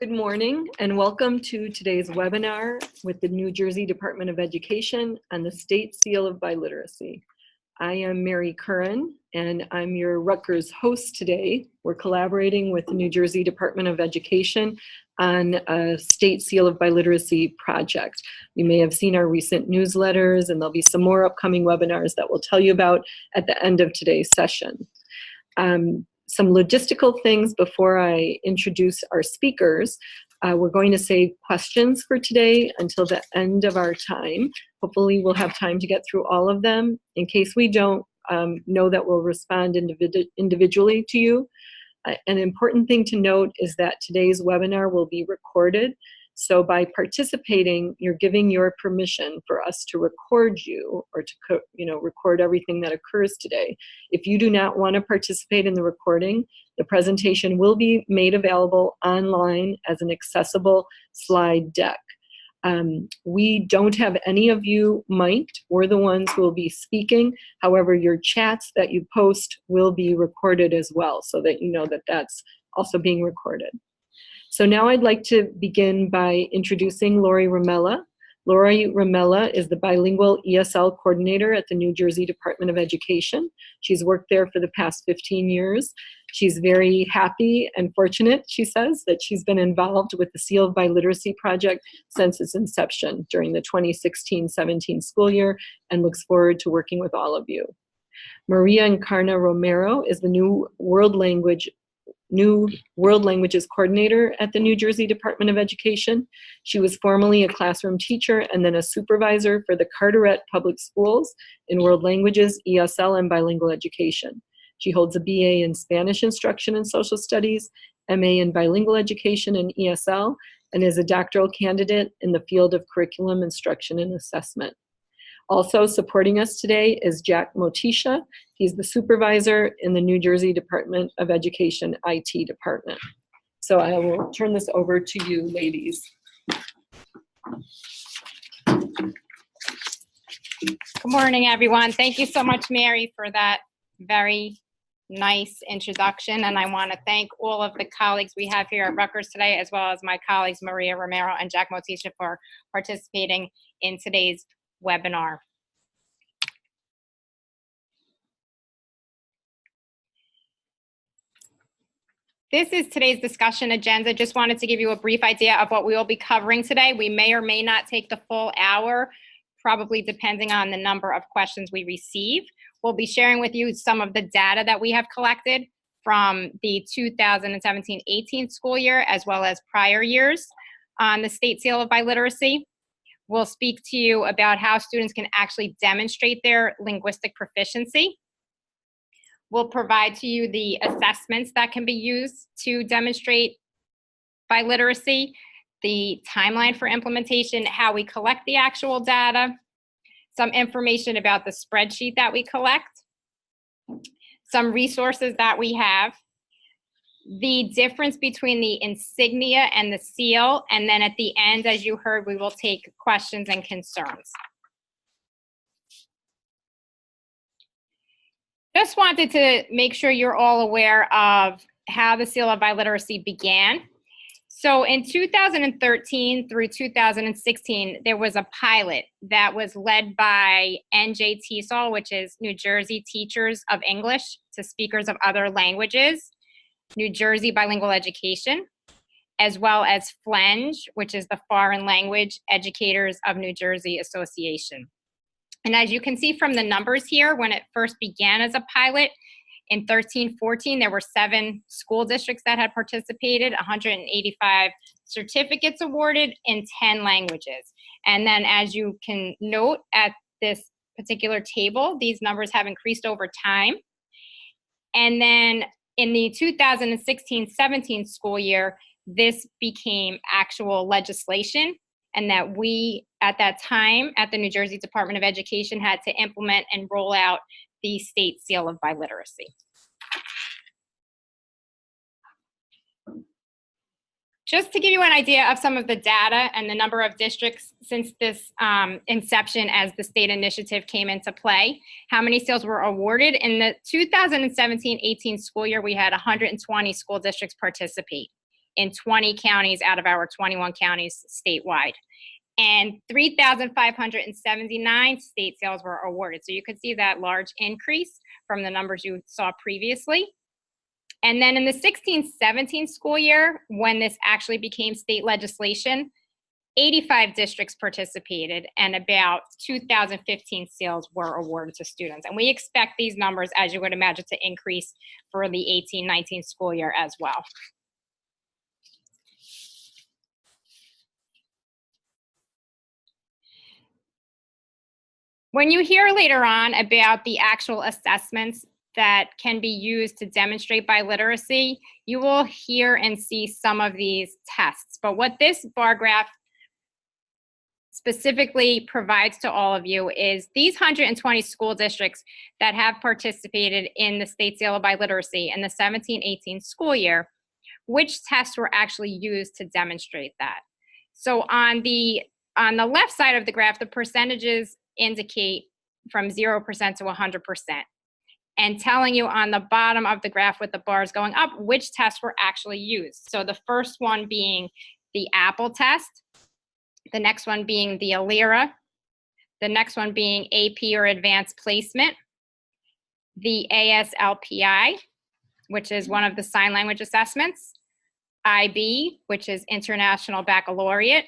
Good morning and welcome to today's webinar with the New Jersey Department of Education on the State Seal of Biliteracy. I am Mary Curran and I'm your Rutgers host today. We're collaborating with the New Jersey Department of Education on a State Seal of Biliteracy project. You may have seen our recent newsletters and there'll be some more upcoming webinars that we'll tell you about at the end of today's session. Some logistical things before I introduce our speakers. We're going to save questions for today until the end of our time. Hopefully we'll have time to get through all of them. In case we don't, know that we'll respond individually to you. An important thing to note is that today's webinar will be recorded. So by participating, you're giving your permission for us to record you or to record everything that occurs today. If you do not want to participate in the recording, the presentation will be made available online as an accessible slide deck. We don't have any of you mic'd. We're the ones who will be speaking. However, your chats that you post will be recorded as well so that you know that that's also being recorded. So now I'd like to begin by introducing Lori Ramella. Lori Ramella is the bilingual ESL coordinator at the New Jersey Department of Education. She's worked there for the past 15 years. She's very happy and fortunate, she says, that she's been involved with the Seal of Biliteracy project since its inception during the 2016-17 school year and looks forward to working with all of you. Maria Encarna Romero is the new World Languages Coordinator at the New Jersey Department of Education. She was formerly a classroom teacher and then a supervisor for the Carteret Public Schools in World Languages, ESL, and Bilingual Education. She holds a BA in Spanish Instruction and Social Studies, MA in Bilingual Education and ESL, and is a doctoral candidate in the field of Curriculum Instruction and Assessment. Also supporting us today is Jack Motisha. He's the supervisor in the New Jersey Department of Education IT department. So I will turn this over to you, ladies. Good morning, everyone. Thank you so much, Mary, for that very nice introduction. And I want to thank all of the colleagues we have here at Rutgers today, as well as my colleagues, Maria Romero and Jack Motisha, for participating in today's webinar. This is today's discussion agenda. Just wanted to give you a brief idea of what we will be covering today. We may or may not take the full hour, probably depending on the number of questions we receive. We'll be sharing with you some of the data that we have collected from the 2017-18 school year, as well as prior years on the State Seal of Biliteracy. We'll speak to you about how students can actually demonstrate their linguistic proficiency. We'll provide to you the assessments that can be used to demonstrate biliteracy, the timeline for implementation, how we collect the actual data, some information about the spreadsheet that we collect, some resources that we have, the difference between the insignia and the seal, and then at the end, as you heard, we will take questions and concerns. Just wanted to make sure you're all aware of how the Seal of Biliteracy began. So in 2013 through 2016, there was a pilot that was led by NJTESOL, which is New Jersey Teachers of English to Speakers of Other Languages, New Jersey Bilingual Education, as well as FLENG, which is the Foreign Language Educators of New Jersey Association. And as you can see from the numbers here, when it first began as a pilot, in 13-14, there were 7 school districts that had participated, 185 certificates awarded in 10 languages. And then as you can note at this particular table, these numbers have increased over time. And then in the 2016-17 school year, this became actual legislation, and that we, at that time, at the New Jersey Department of Education, had to implement and roll out the State Seal of Biliteracy. Just to give you an idea of some of the data and the number of districts since this inception as the state initiative came into play, how many seals were awarded. In the 2017-18 school year, we had 120 school districts participate in 20 counties out of our 21 counties statewide. And 3,579 state sales were awarded. So you could see that large increase from the numbers you saw previously. And then in the 16-17 school year, when this actually became state legislation, 85 districts participated and about 2,015 sales were awarded to students. And we expect these numbers, as you would imagine, to increase for the 18-19 school year as well. When you hear later on about the actual assessments that can be used to demonstrate biliteracy, you will hear and see some of these tests. But what this bar graph specifically provides to all of you is these 120 school districts that have participated in the state sale of biliteracy in the 17-18 school year, which tests were actually used to demonstrate that. So on the left side of the graph, the percentages indicate from 0% to 100%, and telling you on the bottom of the graph with the bars going up which tests were actually used. So the first one being the Apple test, the next one being the ALERA, the next one being AP or Advanced Placement, the ASLPI, which is one of the sign language assessments, IB, which is International Baccalaureate,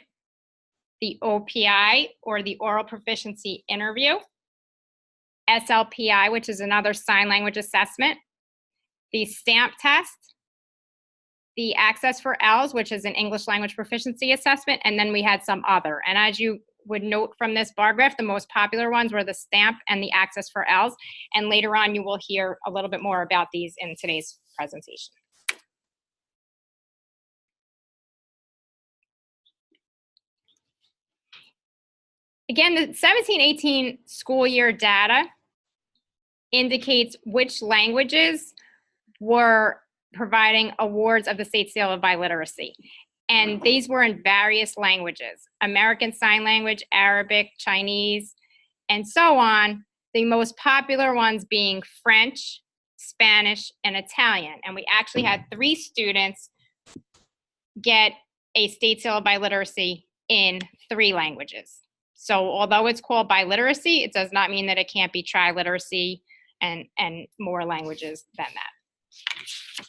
the OPI, or the Oral Proficiency Interview, SLPI, which is another sign language assessment, the STAMP test, the Access for Ls, which is an English language proficiency assessment, and then we had some other. And as you would note from this bar graph, the most popular ones were the STAMP and the Access for Ls, and later on you will hear a little bit more about these in today's presentation. Again, the 17-18 school year data indicates which languages were providing awards of the state sale of biliteracy. And these were in various languages: American Sign Language, Arabic, Chinese, and so on. The most popular ones being French, Spanish, and Italian. And we actually had 3 students get a state sale of biliteracy in 3 languages. So although it's called biliteracy, it does not mean that it can't be triliteracy and more languages than that.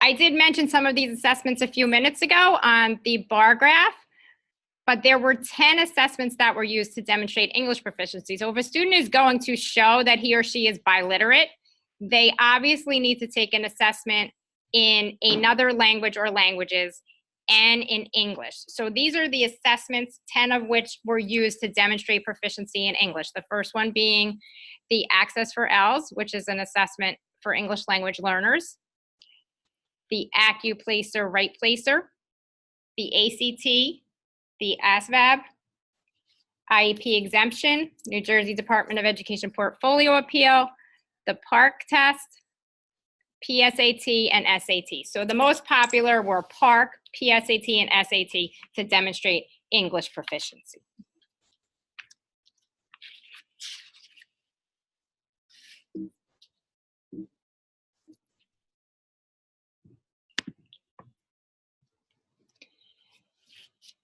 I did mention some of these assessments a few minutes ago on the bar graph, but there were 10 assessments that were used to demonstrate English proficiency. So if a student is going to show that he or she is biliterate, they obviously need to take an assessment in another language or languages and in English. So these are the assessments, 10 of which were used to demonstrate proficiency in English. The first one being the Access for Ls, which is an assessment for English language learners, the AccuPlacer Right Placer, the ACT, the ASVAB, IEP exemption, New Jersey Department of Education portfolio appeal, the PARC test, PSAT, and SAT. So the most popular were PARC, PSAT, and SAT to demonstrate English proficiency.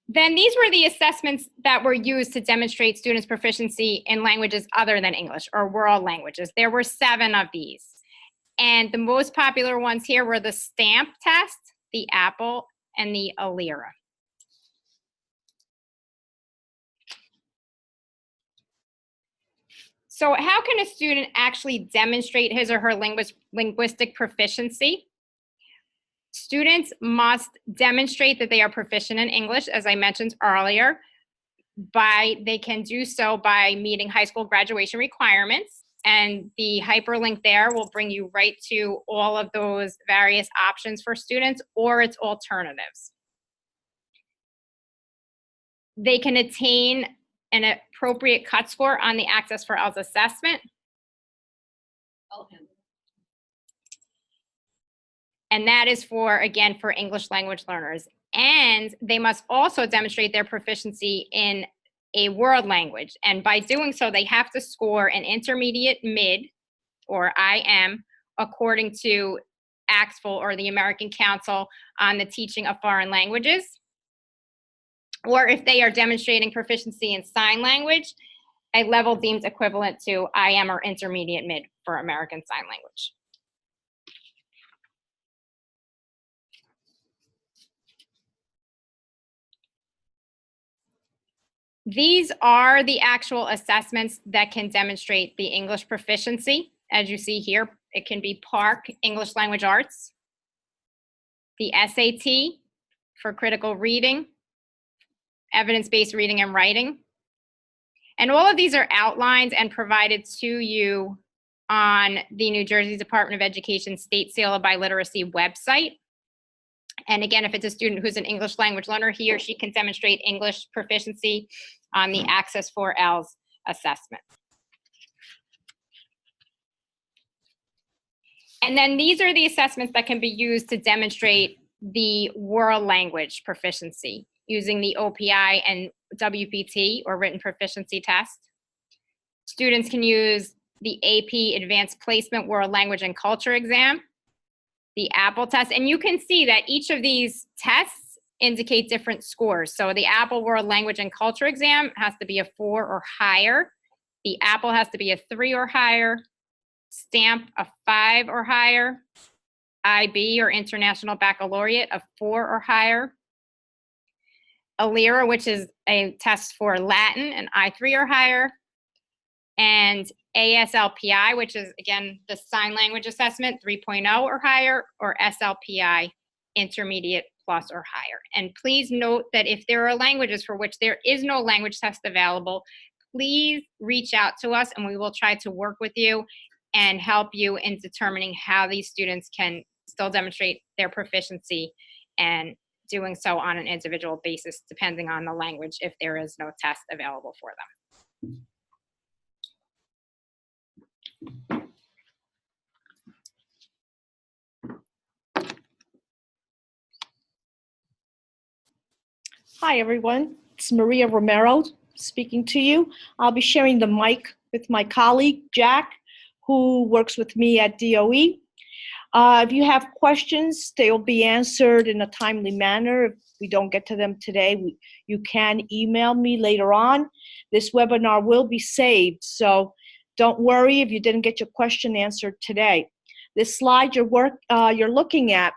Then these were the assessments that were used to demonstrate students' proficiency in languages other than English, or world languages. There were 7 of these. And the most popular ones here were the STAMP test, the Apple, and the ALERA. So how can a student actually demonstrate his or her linguistic proficiency? Students must demonstrate that they are proficient in English, as I mentioned earlier. They can do so by meeting high school graduation requirements, and the hyperlink there will bring you right to all of those various options for students or its alternatives. They can attain an appropriate cut score on the Access for Ls assessment. And that is for English language learners. And they must also demonstrate their proficiency in a world language. And by doing so, they have to score an intermediate mid, or IM, according to ACTFL, or the American Council on the Teaching of Foreign Languages. Or if they are demonstrating proficiency in sign language, a level deemed equivalent to IM or intermediate mid for American Sign Language. These are the actual assessments that can demonstrate the English proficiency. As you see here, it can be PARC, English Language Arts, the SAT for critical reading, evidence-based reading and writing. And all of these are outlined and provided to you on the New Jersey Department of Education State Seal of Biliteracy website. And again, if it's a student who's an English language learner, he or she can demonstrate English proficiency on the Access 4Ls assessment. And then these are the assessments that can be used to demonstrate the world language proficiency using the OPI and WPT, or written proficiency test. Students can use the AP Advanced Placement World Language and Culture exam, the Apple test, and you can see that each of these tests indicate different scores. So the Apple World Language and Culture exam has to be a 4 or higher. The Apple has to be a 3 or higher. Stamp a 5 or higher. IB, or International Baccalaureate, a 4 or higher. ALIRA, which is a test for Latin, an I3 or higher. And ASLPI, which is, again, the sign language assessment, 3.0 or higher, or SLPI, intermediate plus or higher. And please note that if there are languages for which there is no language test available, please reach out to us and we will try to work with you and help you in determining how these students can still demonstrate their proficiency, and doing so on an individual basis depending on the language if there is no test available for them. Hi, everyone. It's Maria Romero speaking to you. I'll be sharing the mic with my colleague, Jack, who works with me at DOE. If you have questions, they will be answered in a timely manner. If we don't get to them today, you can email me later on. This webinar will be saved, so don't worry if you didn't get your question answered today. This slide you're looking at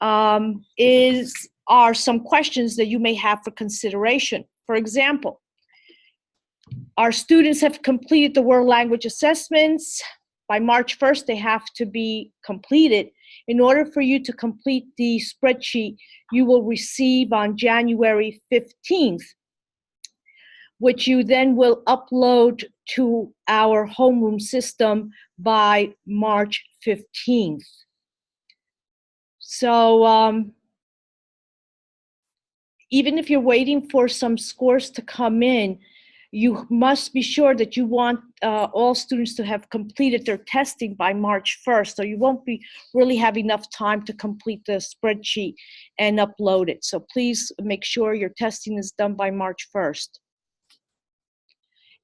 are some questions that you may have for consideration. For example, our students have completed the world language assessments. By March 1st, they have to be completed. In order for you to complete the spreadsheet, you will receive on January 15th, which you then will upload to our homeroom system by March 15th. So even if you're waiting for some scores to come in, you must be sure that you want all students to have completed their testing by March 1st, so you won't be really have enough time to complete the spreadsheet and upload it. So please make sure your testing is done by March 1st.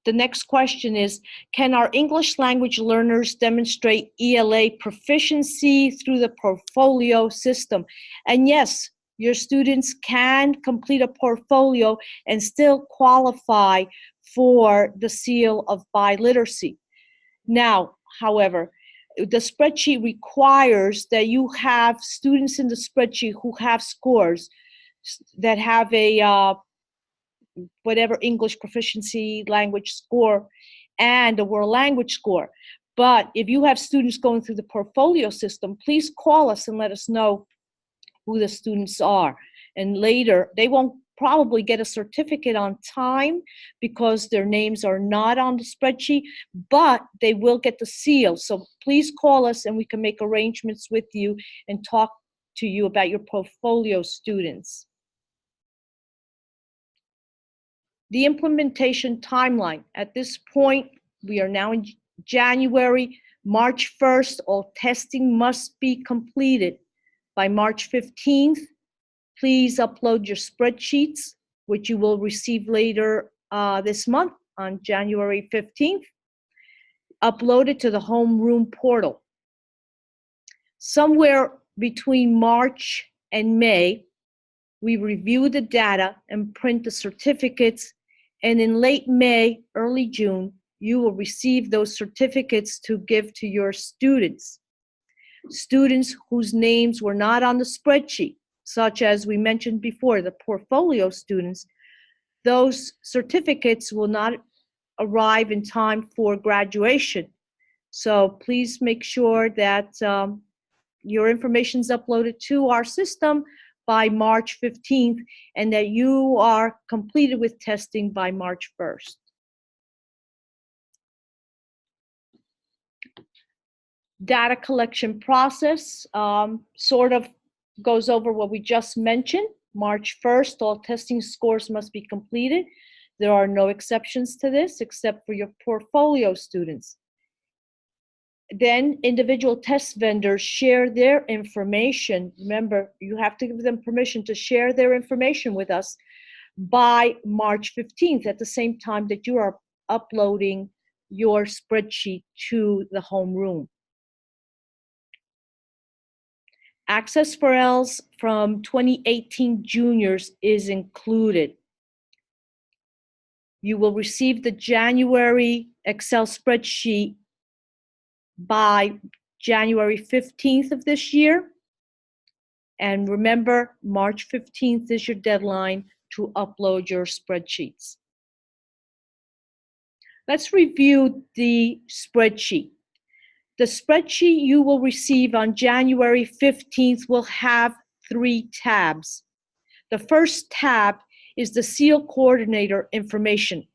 The next question is, can our English language learners demonstrate ELA proficiency through the portfolio system? And yes, your students can complete a portfolio and still qualify for the seal of biliteracy. Now, however, the spreadsheet requires that you have students in the spreadsheet who have scores that have a whatever English proficiency language score and a world language score. But if you have students going through the portfolio system, please call us and let us know who the students are. And later, they won't probably get a certificate on time because their names are not on the spreadsheet, but they will get the seal. So please call us and we can make arrangements with you and talk to you about your portfolio students. The implementation timeline. At this point, we are now in January. March 1st, all testing must be completed. By March 15th, please upload your spreadsheets, which you will receive later this month on January 15th, uploaded to the homeroom portal. Somewhere between March and May, we review the data and print the certificates, and in late May, early June, you will receive those certificates to give to your students. Students whose names were not on the spreadsheet, such as we mentioned before, the portfolio students, those certificates will not arrive in time for graduation. So please make sure that your information is uploaded to our system by March 15th and that you are completed with testing by March 1st. Data collection process sort of goes over what we just mentioned. March 1st, all testing scores must be completed. There are no exceptions to this except for your portfolio students. Then individual test vendors share their information. Remember, you have to give them permission to share their information with us by March 15th at the same time that you are uploading your spreadsheet to the homeroom. Access for Ls from 2018 juniors is included. You will receive the January Excel spreadsheet by January 15th of this year. And remember, March 15th is your deadline to upload your spreadsheets. Let's review the spreadsheet. The spreadsheet you will receive on January 15th will have 3 tabs. The first tab is the SEAL coordinator information.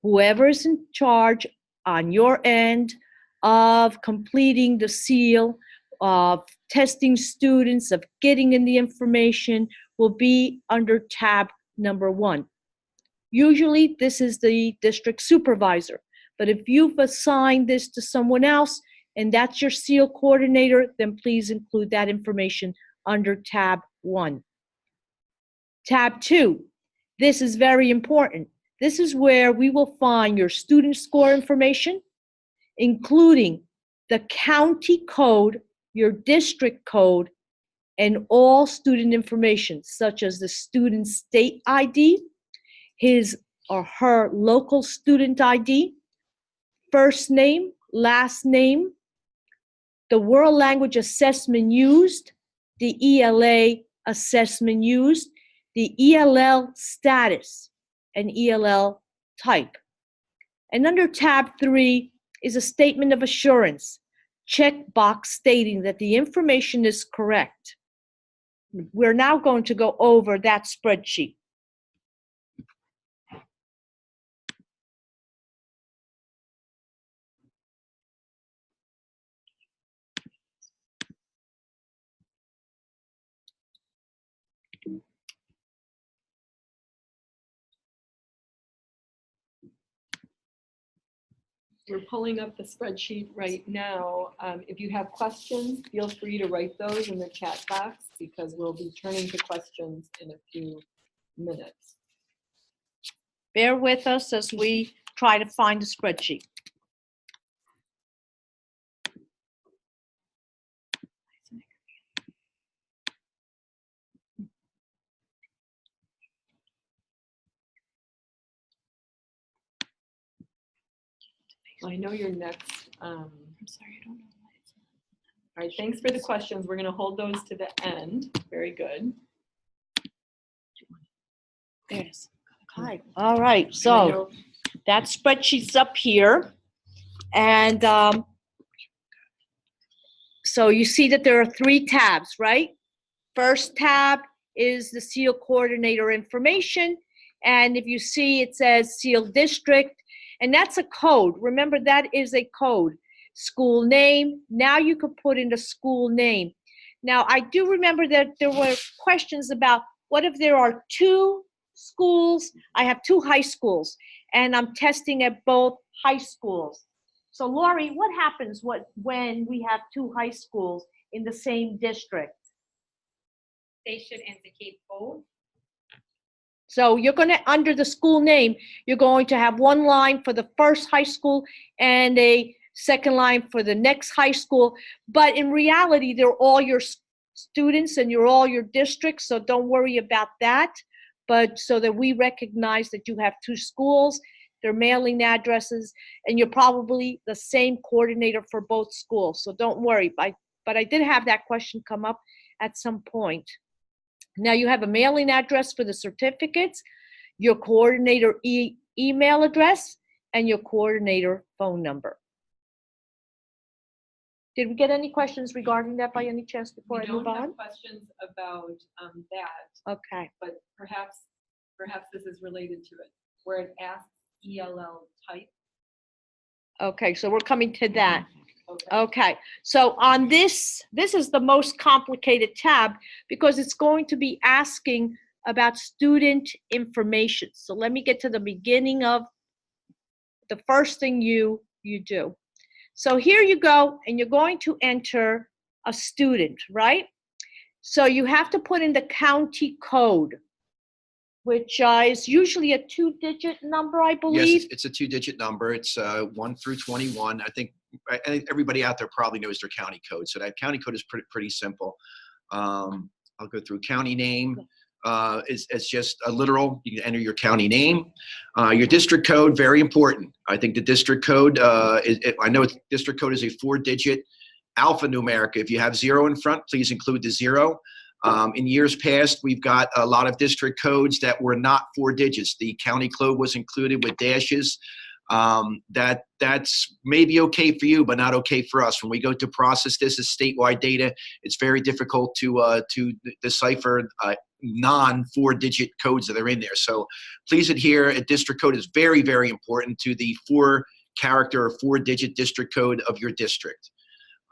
Whoever is in charge on your end of completing the SEAL, of testing students, of getting in the information will be under tab number 1. Usually this is the district supervisor, but if you've assigned this to someone else and that's your SEAL coordinator, then please include that information under tab 1. Tab 2, this is very important. This is where we will find your student score information, including the county code, your district code, and all student information, such as the student's state ID, his or her local student ID, first name, last name, the world language assessment used, the ELA assessment used, the ELL status, and ELL type. And under tab 3 is a statement of assurance, checkbox stating that the information is correct. We're now going to go over that spreadsheet. We're pulling up the spreadsheet right now. If you have questions, feel free to write those in the chat box because we'll be turning to questions in a few minutes. Bear with us as we try to find the spreadsheet. I know you're next. I'm sorry, I don't know. All right, thanks for the questions. We're going to hold those to the end. Very good. There it is. Hi. All right, so that spreadsheet's up here. And so you see that there are 3 tabs, right? First tab is the SEAL coordinator information. And if you see, it says SEAL district, and that's a code. Remember, that is a code. School name. Now you can put in the school name. Now, I do remember that there were questions about what if there are 2 schools? I have 2 high schools, and I'm testing at both high schools. So, Lori, what happens when we have 2 high schools in the same district? They should indicate both. So you're going to, under the school name, you're going to have one line for the first high school and a second line for the next high school. But in reality, they're all your students and you're all your districts, so don't worry about that. But so that we recognize that you have two schools, their mailing addresses, and you're probably the same coordinator for both schools. So don't worry. But I did have that question come up at some point. Now you have a mailing address for the certificates, your coordinator email address, and your coordinator phone number. Did we get any questions regarding that by any chance before I move on? We don't have questions about that. Okay. But perhaps this is related to it, where it asks ELL type. Okay, so we're coming to that. Okay. Okay, so on this is the most complicated tab because it's going to be asking about student information. So let me get to the beginning of the first thing you do. So here you go, and you're going to enter a student, right? So you have to put in the county code, which is usually a 2-digit number, I believe. Yes, it's a 2-digit number. It's 1 through 21. I think everybody out there probably knows their county code. So that county code is pretty simple. I'll go through county name. It's just a literal, you can enter your county name. Your district code, very important. I think the district code, I know district code is a 4-digit alphanumeric. If you have 0 in front, please include the 0. In years past, we've got a lot of district codes that were not 4 digits. The county code was included with dashes. That's maybe okay for you, but not okay for us. When we go to process this as statewide data, it's very difficult to decipher non-4-digit codes that are in there. So please adhere. A district code is very, very important to the 4-character or 4-digit district code of your district.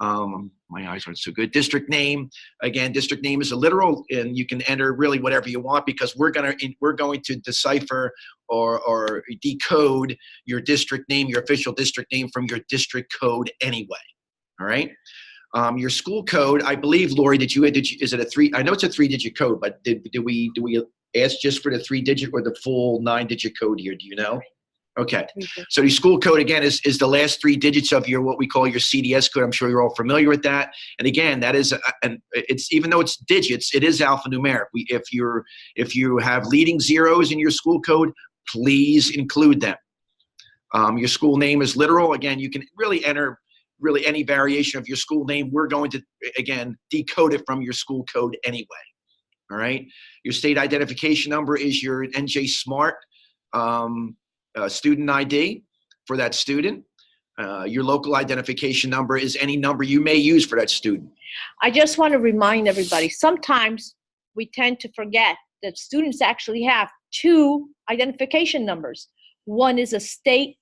My eyes aren't so good. District name, again, district name is a literal, and you can enter really whatever you want because we're going to decipher or decode your district name, your official district name from your district code anyway. All right. Your school code, I believe, Lori, is it a 3? I know it's a 3-digit code, but do we ask just for the 3-digit or the full 9-digit code here? Do you know? Okay, so the school code, again, is the last 3 digits of your, what we call your CDS code. I'm sure you're all familiar with that. And again, that is, it's, even though it's digits, it is alphanumeric. If you have leading zeros in your school code, please include them. Your school name is literal. Again, you can really enter any variation of your school name. We're going to, again, decode it from your school code anyway. All right. Your state identification number is your NJ Smart student ID for that student. Your local identification number is any number you may use for that student. I just want to remind everybody, sometimes we tend to forget that students actually have 2 identification numbers. One is a state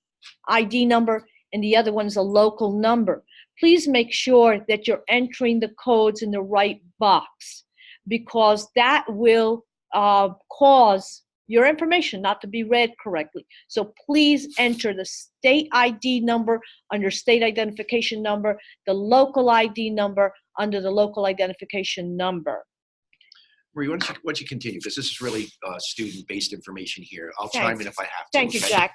ID number and the other one is a local number. Please make sure that you're entering the codes in the right box because that will cause your information not to be read correctly. So please enter the state ID number under state identification number, the local ID number under the local identification number. Marie, why don't you continue? Because this is really student-based information here. I'll chime in if I have to. Thank you, Jack.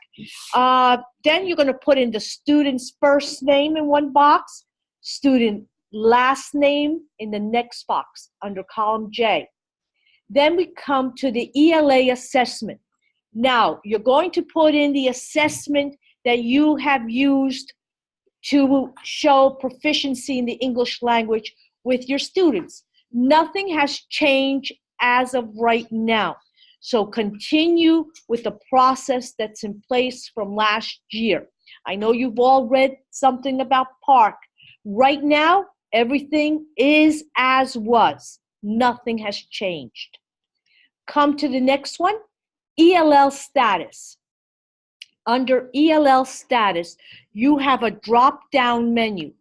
Then you're going to put in the student's first name in one box, student last name in the next box under column J. Then we come to the ELA assessment. Now, you're going to put in the assessment that you have used to show proficiency in the English language with your students. Nothing has changed as of right now. So continue with the process that's in place from last year. I know you've all read something about PARC. Right now, everything is as was. Nothing has changed. Come to the next one, ELL status. Under ELL status, you have a drop-down menu.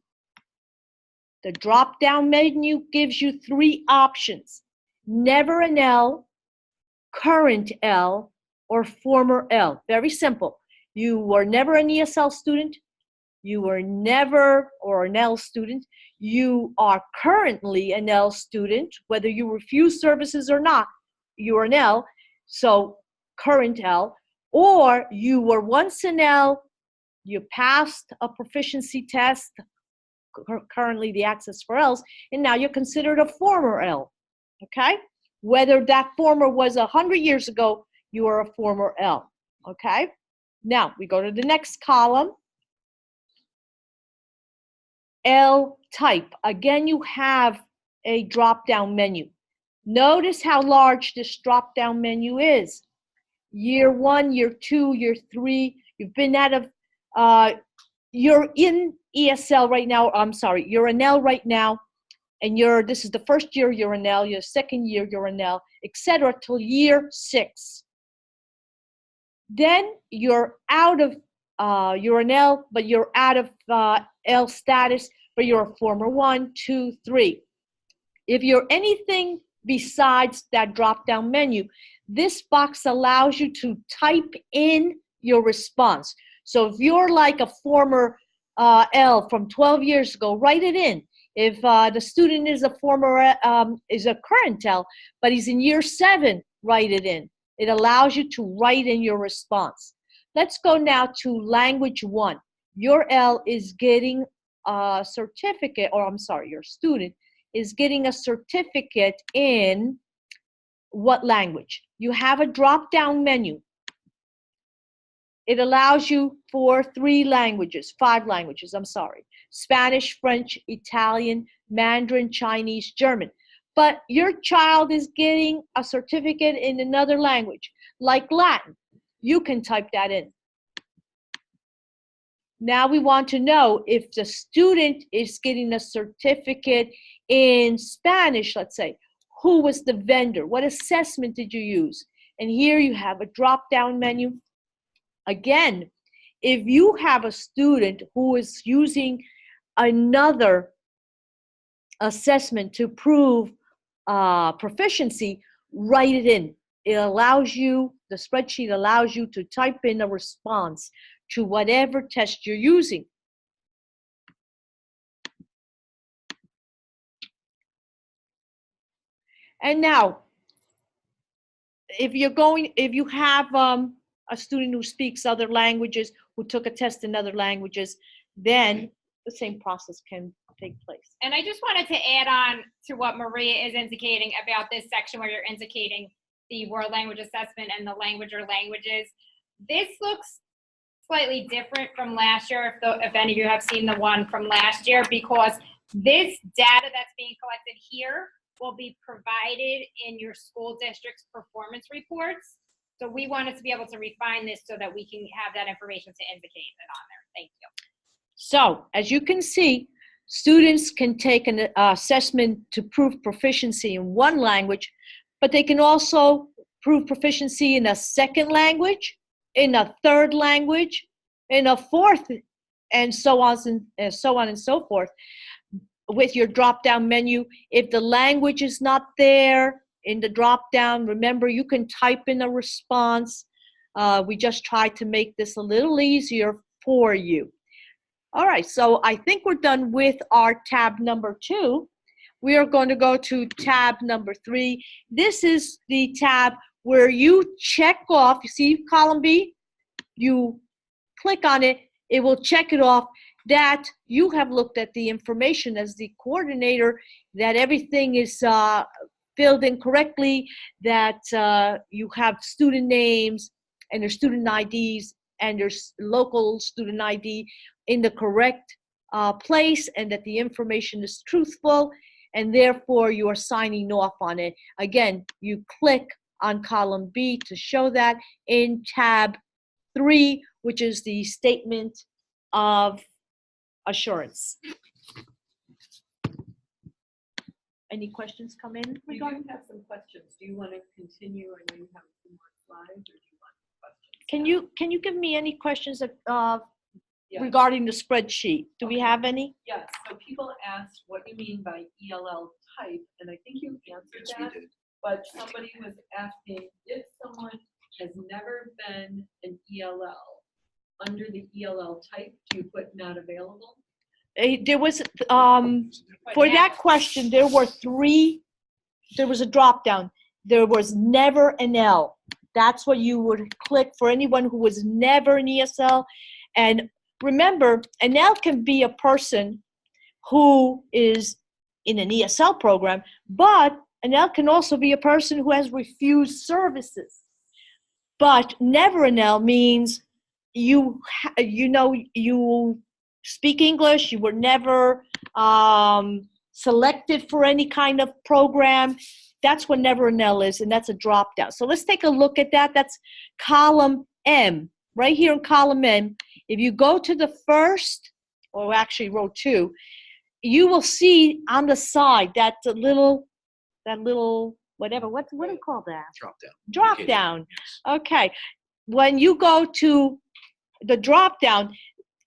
The drop-down menu gives you 3 options: never an L, current L, or former L. Very simple. You were never an ESL student. You were never or an L student. You are currently an L student, whether you refuse services or not. You're an L. So current L, or you were once an L, you passed a proficiency test, currently the access for L's, and now you're considered a former L, okay? Whether that former was 100 years ago, you are a former L, okay? Now, we go to the next column. L type. Again, you have a drop-down menu. Notice how large this drop-down menu is. Year 1, year 2, year 3. You've been out of, you're in ESL right now. I'm sorry, you're an L right now, and this is the first year you're an L, your second year you're an L, etc. till year 6. Then you're out of, you're an L, but you're out of L status, but you're a former 1, 2, 3. If you're anything besides that drop-down menu, this box allows you to type in your response. So if you're like a former L from 12 years ago, write it in. If the student is a is a current L, but he's in year 7, write it in. It allows you to write in your response. Let's go now to language 1. Your L is getting a certificate, or I'm sorry, your student is getting a certificate in what language? You have a drop-down menu. It allows you for 5 languages, I'm sorry. Spanish, French, Italian, Mandarin, Chinese, German. But your child is getting a certificate in another language, like Latin. You can type that in. Now we want to know if the student is getting a certificate in Spanish, let's say, who was the vendor? What assessment did you use? And here you have a drop-down menu. Again, if you have a student who is using another assessment to prove proficiency, write it in. It allows you, the spreadsheet allows you to type in a response to whatever test you're using. And now, if you have a student who speaks other languages, who took a test in other languages, then the same process can take place. And I just wanted to add on to what Maria is indicating about this section where you're indicating the world language assessment and the language or languages. This looks slightly different from last year, if any of you have seen the one from last year, because this data that's being collected here will be provided in your school district's performance reports. So we wanted to be able to refine this so that we can have that information to indicate it on there. Thank you. So as you can see, students can take an assessment to prove proficiency in one language, but they can also prove proficiency in a second language, in a third language, in a fourth, and so on and so forth. With your drop-down menu, if the language is not there in the drop-down, remember you can type in a response. We just tried to make this a little easier for you. All right, so I think we're done with our tab number 2. We are going to go to tab number 3. This is the tab where you check off, you see column B? You click on it, it will check it off that you have looked at the information as the coordinator, that everything is filled in correctly, that you have student names and their student IDs and their local student ID in the correct place, and that the information is truthful, and therefore you are signing off on it. Again, you click on column B to show that in tab 3, which is the statement of assurance. Any questions come in? We do have some questions. Do you want to continue? I know you have some more slides, or do you want questions? Can you give me any questions Yes. regarding the spreadsheet? Do we have any? Yes. So people asked what you mean by ELL type, and I think you answered Yes, we that. did. But somebody was asking if someone has never been an ELL, under the ELL type, do you put not available? There was for that question, there were 3. There was a drop down. There was never an L. That's what you would click for anyone who was never in ESL. And remember, an L can be a person who is in an ESL program, but an L can also be a person who has refused services. But never an L means you speak English, you were never selected for any kind of program. That's what never an L is, and that's a drop down. So let's take a look at that. That's column M. Right here in column M, if you go to the first, or actually row 2, you will see on the side that little whatever, what do you call that? Drop down. Drop down. Okay. When you go to the drop down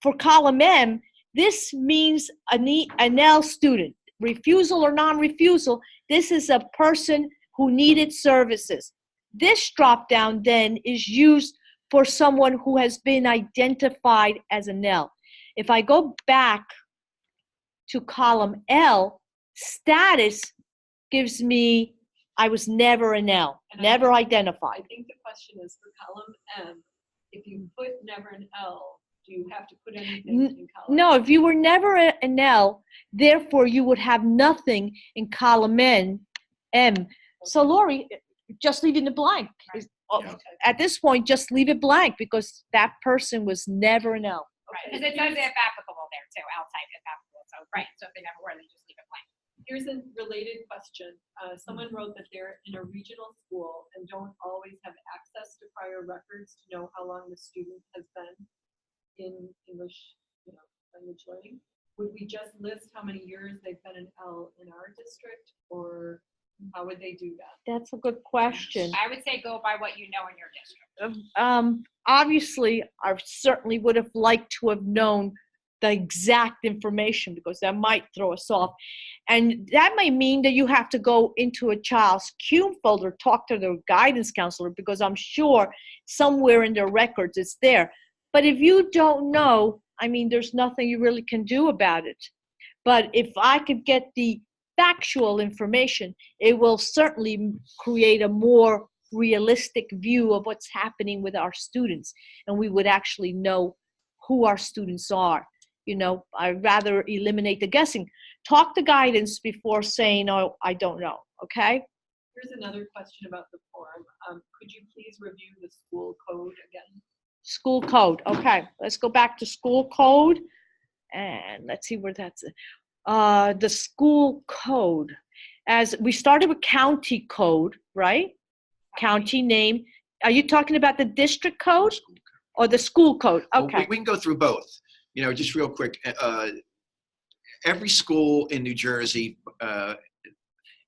for column M, this means an L student. Refusal or non-refusal, this is a person who needed services. This drop down then is used for someone who has been identified as an L. If I go back to column L, status gives me I was never an L, never identified. I think the question is for column M, if you put never an L, do you have to put anything in column? No, if you were never an L, therefore you would have nothing in column M. So Lori, just leaving it blank. At this point, just leave it blank because that person was never an L. Right, because it says if applicable there too, L type if applicable. So right, so if they never were, they just leave it blank. Here's a related question. Someone wrote that they're in a regional school and don't always have access to prior records to know how long the student has been in English, language learning. Would we just list how many years they've been an L in our district, or how would they do that? That's a good question. I would say go by what you know in your district. Obviously, I certainly would have liked to have known the exact information because that might throw us off. And that may mean that you have to go into a child's CUME folder, talk to the guidance counselor, because I'm sure somewhere in their records it's there. But if you don't know, I mean, there's nothing you really can do about it. But if I could get the factual information, it will certainly create a more realistic view of what's happening with our students. And we would actually know who our students are. I'd rather eliminate the guessing. Talk to guidance before saying, oh, I don't know, okay? Here's another question about the form. Could you please review the school code again? School code, okay. Let's go back to school code, and let's see where that's the school code. As we started with county code, right? County name. Are you talking about the district code or the school code? Okay. Well, we can go through both. Just real quick, every school in New Jersey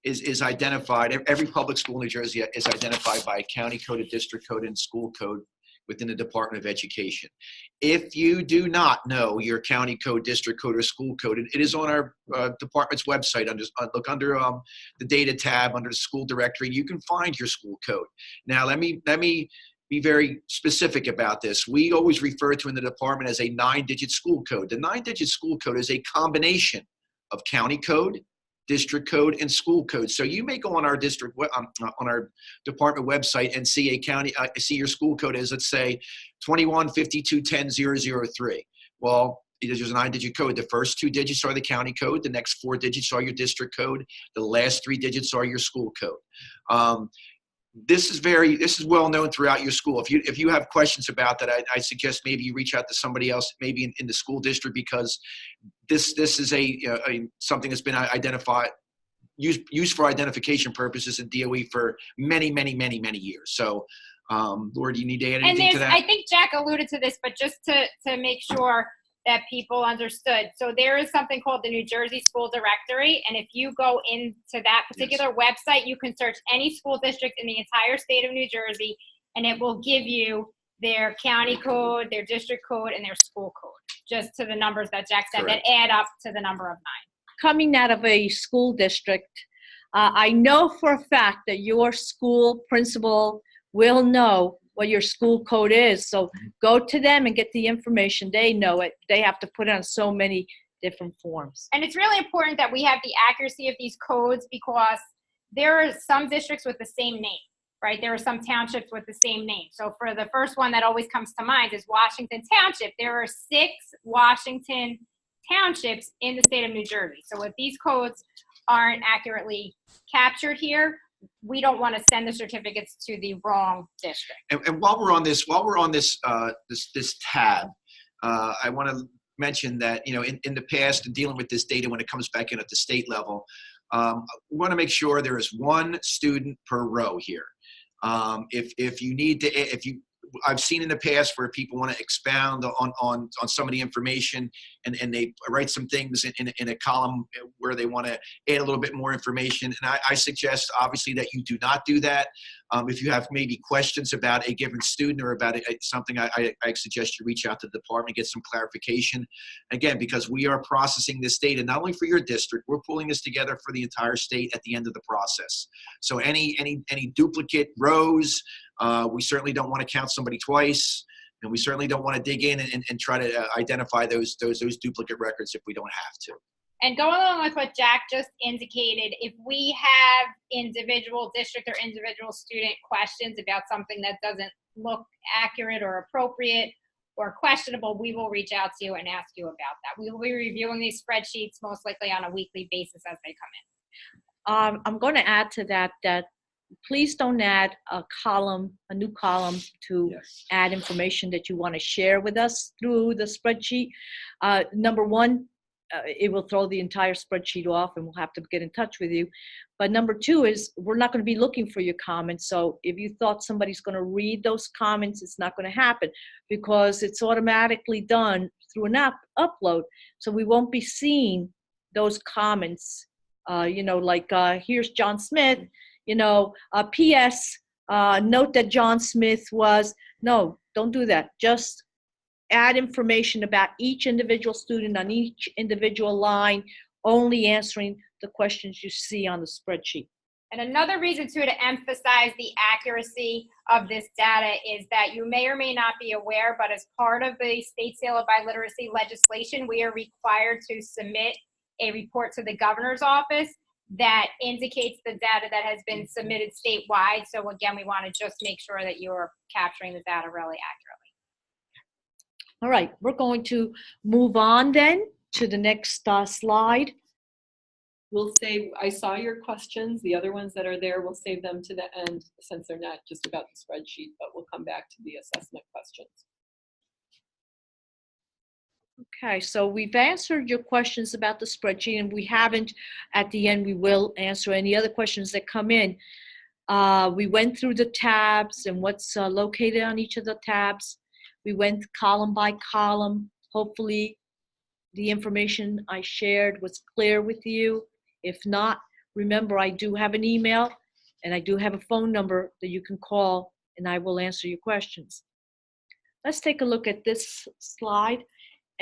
is identified, every public school in New Jersey is identified by a county code, a district code, and school code within the Department of Education. If you do not know your county code, district code, or school code, it is on our department's website. Look under the data tab, under the school directory, you can find your school code. Now, let me be very specific about this. We always refer to in the department as a 9-digit school code. The 9-digit school code is a combination of county code, district code, and school code. So you may go on our district, on our department website and see see your school code is, let's say, 215210-003. Well, there's a 9-digit code. The first 2 digits are the county code. The next 4 digits are your district code. The last 3 digits are your school code. This is well known throughout your school. If you have questions about that, I suggest maybe you reach out to somebody else, maybe in the school district, because this is something that's been identified, used for identification purposes in DOE for many years. So, Laura, do you need to add anything to that? I think Jack alluded to this, but just to make sure that people understood. So there is something called the New Jersey School Directory, and if you go into that particular website, you can search any school district in the entire state of New Jersey, and it will give you their county code, their district code, and their school code, just to the numbers that Jack said. Correct. That add up to the number of 9. Coming out of a school district, I know for a fact that your school principal will know what your school code is. So go to them and get the information. They know it. They have to put it on so many different forms. And it's really important that we have the accuracy of these codes, because there are some districts with the same name. right? There are some townships with the same name. So for the first one that always comes to mind is Washington Township. There are 6 Washington townships in the state of New Jersey. So if these codes aren't accurately captured here, we don't want to send the certificates to the wrong district. And while we're on this, this tab, I want to mention that, you know, in the past, in dealing with this data when it comes back in at the state level, we want to make sure there is 1 student per row here. If you need to, I've seen in the past where people want to expound on some of the information and they write some things in a column where they want to add a little bit more information. And I suggest obviously that you do not do that. If you have maybe questions about a given student or about something, I suggest you reach out to the department, get some clarification. Again, because we are processing this data, not only for your district, we're pulling this together for the entire state at the end of the process. So any duplicate rows, we certainly don't want to count somebody twice, and we certainly don't want to dig in and try to identify those duplicate records if we don't have to. And going along with what Jack just indicated, if we have individual district or individual student questions about something that doesn't look accurate or appropriate or questionable, we will reach out to you and ask you about that. We will be reviewing these spreadsheets most likely on a weekly basis as they come in. I'm going to add to that please don't add a new column to add information that you want to share with us through the spreadsheet. Number one, it will throw the entire spreadsheet off and we'll have to get in touch with you. But number 2 is we're not going to be looking for your comments. So if you thought somebody's going to read those comments, it's not going to happen because it's automatically done through an upload. So we won't be seeing those comments, here's John Smith, P.S. Note that John Smith was, no, don't do that. Just add information about each individual student on each individual line, only answering the questions you see on the spreadsheet. And another reason too to emphasize the accuracy of this data is that you may or may not be aware, but as part of the state seal of biliteracy legislation, we are required to submit a report to the governor's office that indicates the data that has been submitted statewide. So again, we want to just make sure that you're capturing the data really accurately. All right, we're going to move on then to the next slide. We'll save, I saw your questions, the other ones that are there, we'll save them to the end since they're not just about the spreadsheet, but we'll come back to the assessment questions. Okay, so we've answered your questions about the spreadsheet, and we haven't, at the end, we will answer any other questions that come in. We went through the tabs and what's located on each of the tabs. We went column by column. Hopefully, the information I shared was clear with you. If not, remember, I do have an email and I do have a phone number that you can call and I will answer your questions. Let's take a look at this slide.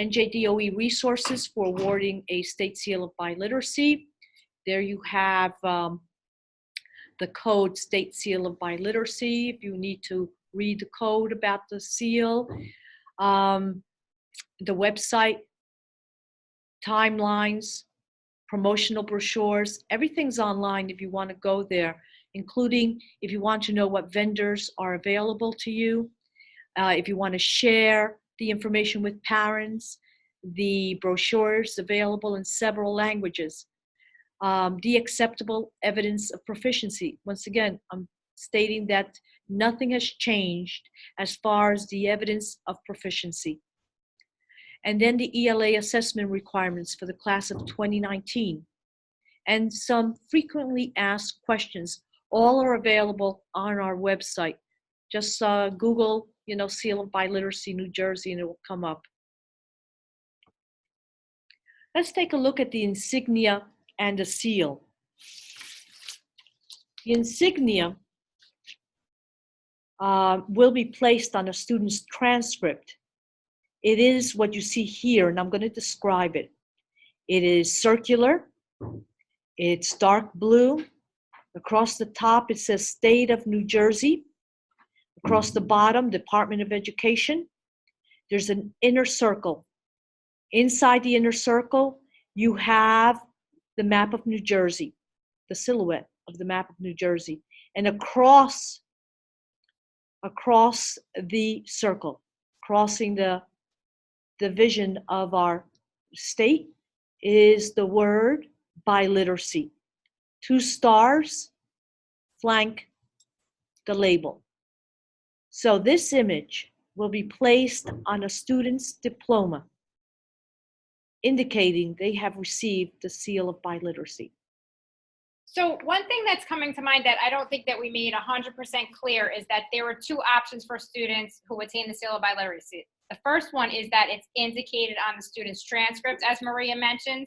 NJDOE resources for awarding a state seal of biliteracy. There you have the code state seal of biliteracy if you need to read the code about the seal, the website, timelines, promotional brochures, everything's online if you want to go there, including if you want to know what vendors are available to you, if you want to share the information with parents, the brochures available in several languages, the acceptable evidence of proficiency. Once again, I'm stating that nothing has changed as far as the evidence of proficiency. And then the ELA assessment requirements for the class of 2019. And some frequently asked questions, all are available on our website. Just Google, Seal of Biliteracy, New Jersey, and it will come up. Let's take a look at the insignia and the seal. The insignia will be placed on a student's transcript. It is what you see here, and I'm going to describe it. It is circular. It's dark blue. Across the top, it says State of New Jersey. Across the bottom, Department of Education. There's an inner circle. Inside the inner circle, you have the map of New Jersey, the silhouette of the map of New Jersey. And across across the circle, crossing the vision of our state, is the word biliteracy. 2 stars flank the label. So this image will be placed on a student's diploma, indicating they have received the seal of biliteracy. So one thing that's coming to mind that I don't think that we made 100% clear is that there were 2 options for students who attain the seal of biliteracy. The first one is that it's indicated on the student's transcript, as Maria mentioned.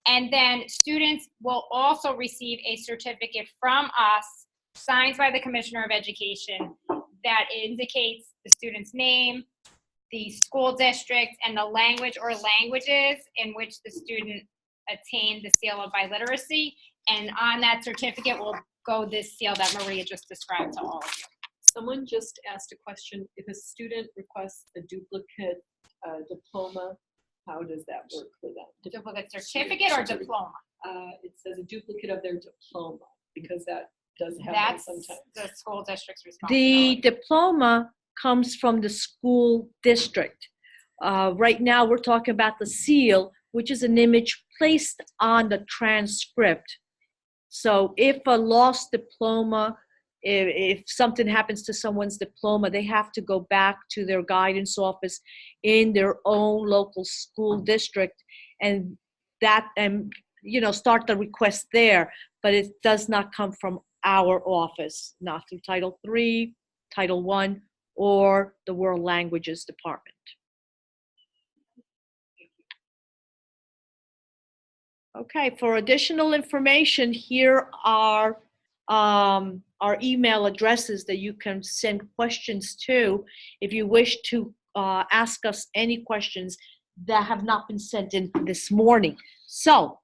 And then students will also receive a certificate from us, signed by the Commissioner of Education, that indicates the student's name, the school district, and the language or languages in which the student attained the seal of biliteracy. And on that certificate will go this seal that Maria just described to all of you. Someone just asked a question. If a student requests a duplicate diploma, how does that work for them? Duplicate certificate or diploma? It says a duplicate of their diploma, because that does happen That's sometimes. the school district's The responsibility. diploma comes from the school district. Right now, we're talking about the seal, which is an image placed on the transcript. So if a lost diploma, if something happens to someone's diploma, they have to go back to their guidance office in their own local school district and start the request there. But it does not come from our office, not through Title III, Title I, or the World Languages Department. Okay, for additional information, here are our email addresses that you can send questions to if you wish to ask us any questions that have not been sent in this morning. So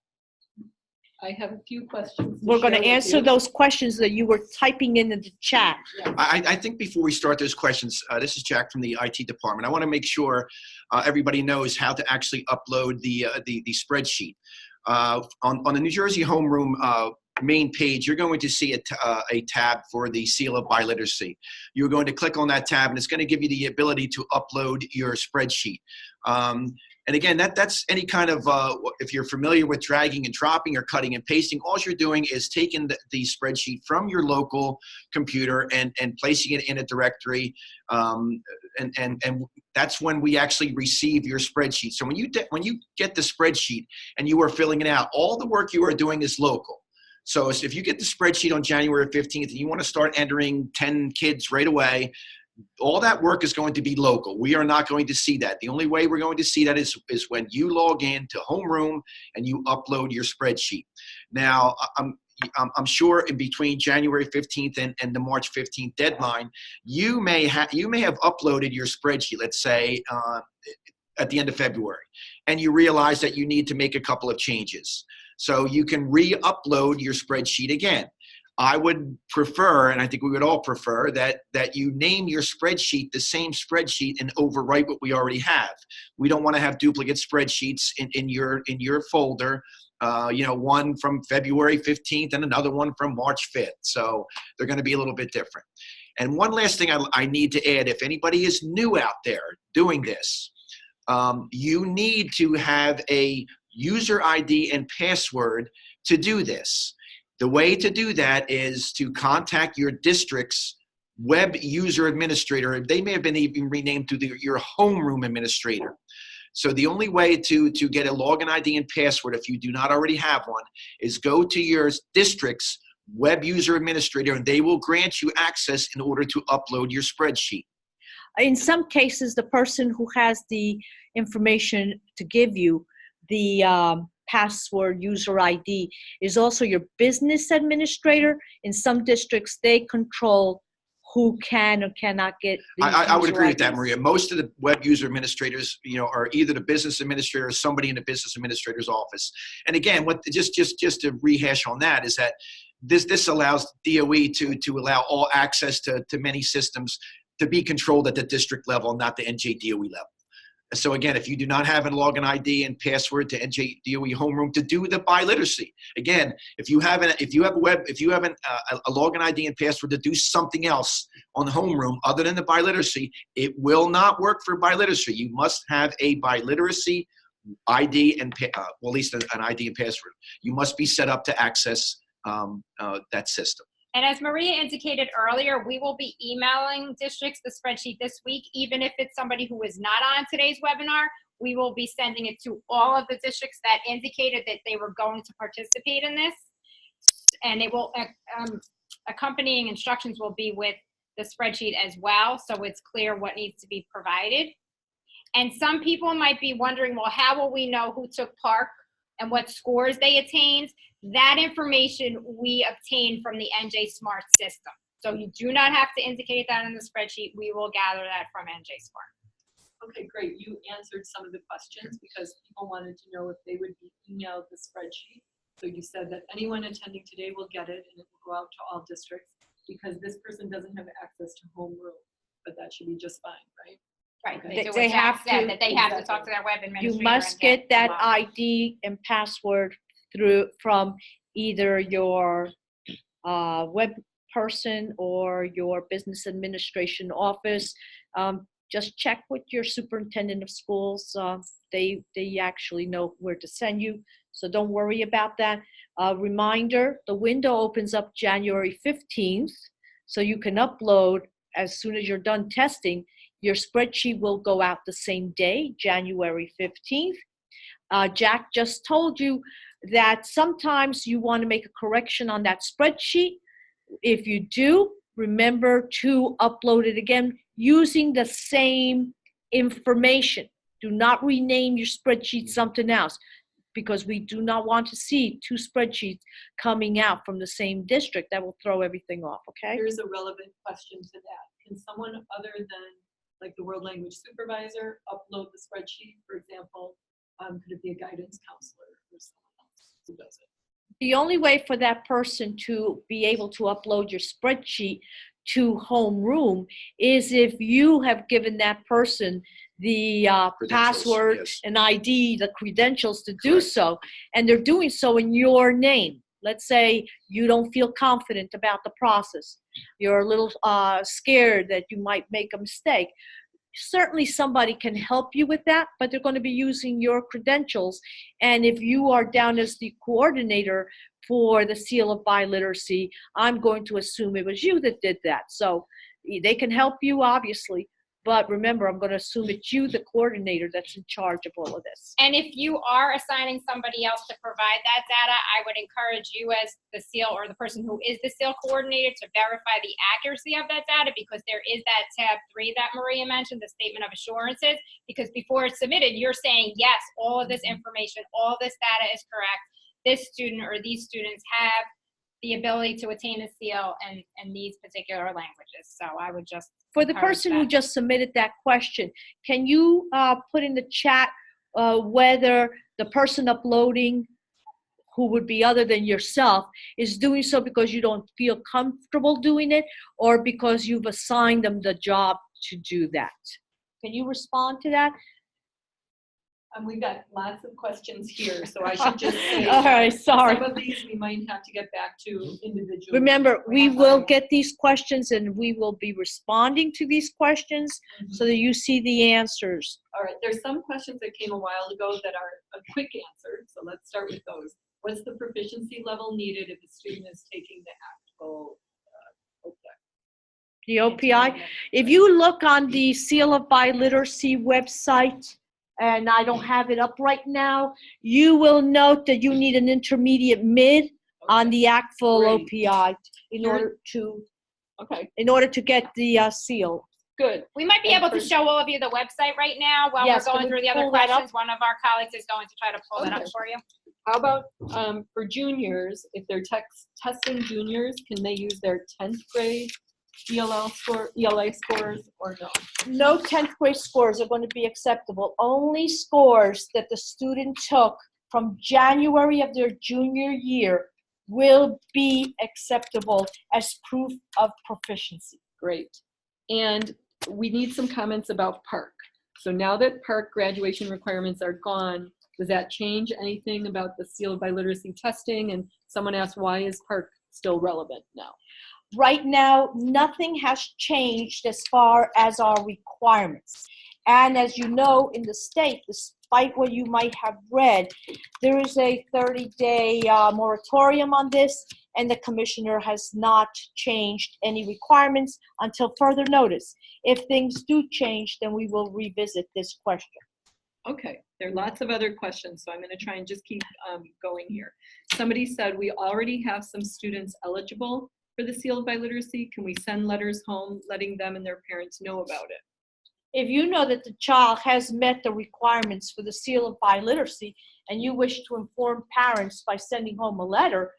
I have a few questions. we're going to share with answer you. those questions that you were typing in the chat. I think before we start those questions, this is Jack from the IT department. I want to make sure everybody knows how to actually upload the spreadsheet. On the New Jersey homeroom main page, you're going to see a tab for the seal of biliteracy. You're going to click on that tab, and it's going to give you the ability to upload your spreadsheet. And again, that's any kind of, if you're familiar with dragging and dropping or cutting and pasting, all you're doing is taking the spreadsheet from your local computer and placing it in a directory. And that's when we actually receive your spreadsheet. So when you get the spreadsheet and you are filling it out, all the work you are doing is local. So if you get the spreadsheet on January 15th and you want to start entering 10 kids right away, all that work is going to be local. We are not going to see that. The only way we're going to see that is when you log in to homeroom and you upload your spreadsheet. Now, I'm sure in between January 15th and the March 15th deadline, you may have uploaded your spreadsheet, let's say, at the end of February, and you realize that you need to make a couple of changes. So you can re-upload your spreadsheet again. I would prefer, and I think we would all prefer, that you name your spreadsheet the same spreadsheet and overwrite what we already have. We don't want to have duplicate spreadsheets in your folder. One from February 15th and another one from March 5th. So they're going to be a little bit different. And one last thing I need to add, if anybody is new out there doing this, you need to have a user ID and password to do this. The way to do that is to contact your district's web user administrator. They may have been even renamed to your homeroom administrator. So the only way to get a login ID and password, if you do not already have one, is go to your district's web user administrator, and they will grant you access in order to upload your spreadsheet. In some cases, the person who has the information to give you the password user ID is also your business administrator. In some districts, they control who can or cannot get the I would agree with that, IDs. Maria. Most of the web user administrators, are either the business administrator or somebody in the business administrator's office. And again, just to rehash on that is that this allows DOE to allow all access to many systems to be controlled at the district level, not the NJDOE level. So again, if you do not have a login ID and password to NJ DOE homeroom to do the biliteracy, again, if you have a login ID and password to do something else on the homeroom other than the biliteracy, it will not work for biliteracy. You must have a biliteracy ID and well, at least an ID and password. You must be set up to access that system. And as Maria indicated earlier, we will be emailing districts the spreadsheet this week, even if it's somebody who is not on today's webinar. We will be sending it to all of the districts that indicated that they were going to participate in this. And it will, accompanying instructions will be with the spreadsheet as well, so it's clear what needs to be provided. And some people might be wondering, well, how will we know who took part and what scores they attained? That information we obtain from the NJ Smart system. So you do not have to indicate that in the spreadsheet. We will gather that from NJ Smart. Okay, great. You answered some of the questions because people wanted to know if they would be emailed the spreadsheet. So you said that anyone attending today will get it and it will go out to all districts because this person doesn't have access to homeroom, but that should be just fine, right? Right. Okay. They have to- that they have to talk to their web administrator. You must and get that the login. ID and password from either your web person or your business administration office. Just check with your superintendent of schools. They actually know where to send you, so don't worry about that. Reminder, the window opens up January 15th, so you can upload as soon as you're done testing. Your spreadsheet will go out the same day, January 15th. Jack just told you that sometimes you want to make a correction on that spreadsheet. If you do, remember to upload it again using the same information. Do not rename your spreadsheet something else because we do not want to see two spreadsheets coming out from the same district. That will throw everything off, okay? Here's a relevant question to that. Can someone other than like the World Language Supervisor upload the spreadsheet? For example, could it be a guidance counselor or someone else who does it? The only way for that person to be able to upload your spreadsheet to homeroom is if you have given that person the password yes. and ID, the credentials to do Correct. so, and they're doing so in your name. Let's say you don't feel confident about the process. You're a little scared that you might make a mistake. Certainly somebody can help you with that, but they're going to be using your credentials. And if you are down as the coordinator for the Seal of Biliteracy, I'm going to assume it was you that did that. So they can help you, obviously, but remember, I'm going to assume it's you, the coordinator, that's in charge of all of this. And if you are assigning somebody else to provide that data, I would encourage you as the SEAL or the person who is the SEAL coordinator to verify the accuracy of that data, because there is that tab 3 that Maria mentioned, the statement of assurances, because before it's submitted, you're saying, yes, all of this information, all this data is correct. This student or these students have the ability to attain a SEAL and these particular languages. So I would just For the person who just submitted that question, can you put in the chat whether the person uploading, who would be other than yourself, is doing so because you don't feel comfortable doing it or because you've assigned them the job to do that? Can you respond to that? We've got lots of questions here, so I should just say, all right, sorry. Some of these we might have to get back to individually. Remember, we will get these questions and we will be responding to these questions so that you see the answers. All right, there's some questions that came a while ago that are a quick answer, so let's start with those. What's the proficiency level needed if a student is taking the actual OPI? The OPI. If you look on the Seal of Biliteracy website, and I don't have it up right now, you will note that you need an intermediate mid on the actual OPI in order to get the seal. Good. We might be able to show all of you the website right now while Yes, we're going can we through the other pull that up? questions. One of our colleagues is going to try to pull that up for you. How about for juniors, if they're testing juniors, can they use their 10th grade ELA scores or no? No 10th grade scores are going to be acceptable. Only scores that the student took from January of their junior year will be acceptable as proof of proficiency. Great. And we need some comments about PARC. So now that Park graduation requirements are gone, does that change anything about the seal of biliteracy testing? And someone asked, why is Park still relevant now? Right now, nothing has changed as far as our requirements. And as you know, in the state, despite what you might have read, there is a 30-day moratorium on this, and the commissioner has not changed any requirements until further notice. If things do change, then we will revisit this question. Okay, there are lots of other questions, so I'm going to try and just keep going here. Somebody said we already have some students eligible for the seal of biliteracy. Can we send letters home letting them and their parents know about it? If you know that the child has met the requirements for the seal of biliteracy and you wish to inform parents by sending home a letter,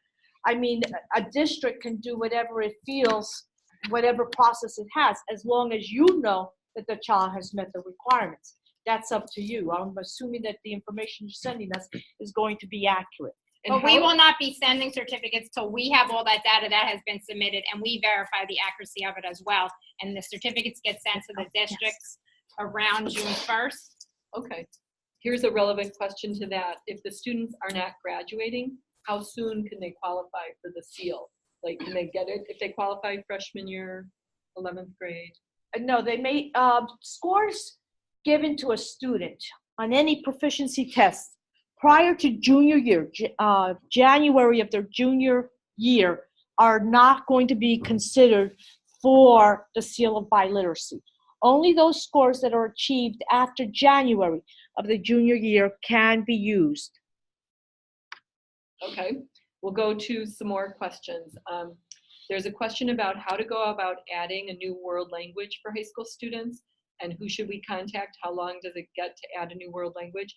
I mean, a district can do whatever it feels, whatever process it has, as long as you know that the child has met the requirements. That's up to you. I'm assuming that the information you're sending us is going to be accurate. But we will not be sending certificates till we have all that data that has been submitted and we verify the accuracy of it as well. And the certificates get sent to the districts around June 1st. Okay. Here's a relevant question to that. If the students are not graduating, how soon can they qualify for the seal? Like, can they get it if they qualify freshman year, 11th grade? No, they may, scores given to a student on any proficiency test prior to junior year, January of their junior year, are not going to be considered for the seal of biliteracy. Only those scores that are achieved after January of the junior year can be used. Okay, we'll go to some more questions. There's a question about how to go about adding a new world language for high school students, and who should we contact? How long does it get to add a new world language?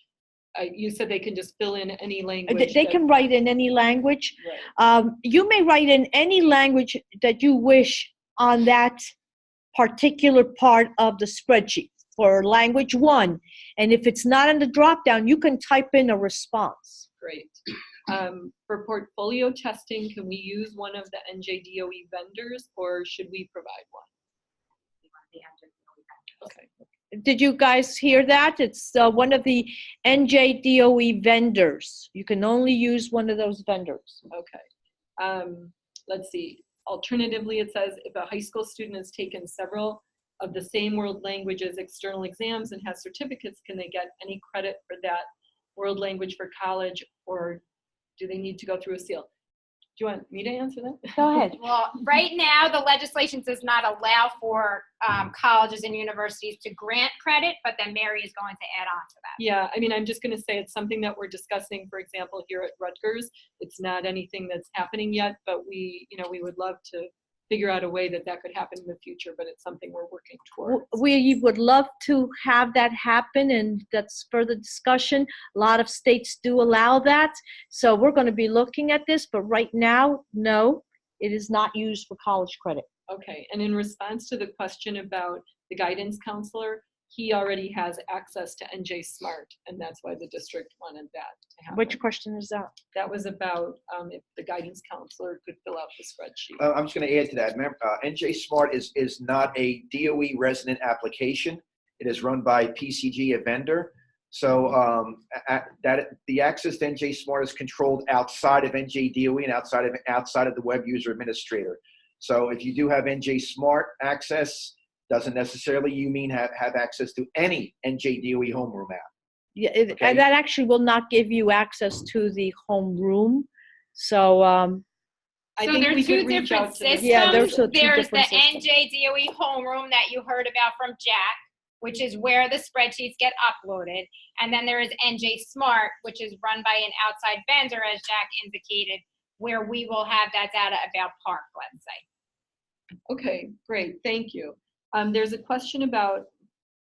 You said they can just fill in any language. They can write in any language. Right. You may write in any language that you wish on that particular part of the spreadsheet for language 1. And if it's not in the drop-down, you can type in a response. Great. For portfolio testing, can we use one of the NJDOE vendors, or should we provide one? Okay. Did you guys hear that? It's one of the NJDOE vendors. You can only use one of those vendors. Okay. Let's see. Alternatively, it says if a high school student has taken several of the same world languages external exams and has certificates, can they get any credit for that world language for college, or do they need to go through a seal? Do you want me to answer that? Go ahead. Well, right now, the legislation does not allow for colleges and universities to grant credit, but then Mary is going to add on to that. Yeah, I mean, I'm just going to say it's something that we're discussing, for example, here at Rutgers. It's not anything that's happening yet, but we would love to figure out a way that that could happen in the future, but it's something we're working towards. We would love to have that happen, and that's further discussion. A lot of states do allow that. So we're going to be looking at this, but right now, no, it is not used for college credit. Okay, and in response to the question about the guidance counselor, he already has access to NJ Smart, and that's why the district wanted that to happen. Which question is that? That was about if the guidance counselor could fill out the spreadsheet. I'm just going to add to that. Remember, NJ Smart is not a DOE resident application. It is run by PCG, a vendor. So the access to NJ Smart is controlled outside of NJ DOE and outside of the web user administrator. So if you do have NJ Smart access, doesn't necessarily mean have access to any NJ DOE homeroom app. Yeah, Okay. and that actually will not give you access to the homeroom. So I So think there are we two could reach different out to systems. the Yeah, there's two There's the different systems. NJDOE homeroom that you heard about from Jack, which is where the spreadsheets get uploaded. And then there is NJ Smart, which is run by an outside vendor, as Jack indicated, where we will have that data about Park, let's say. Okay, great, thank you. There's a question about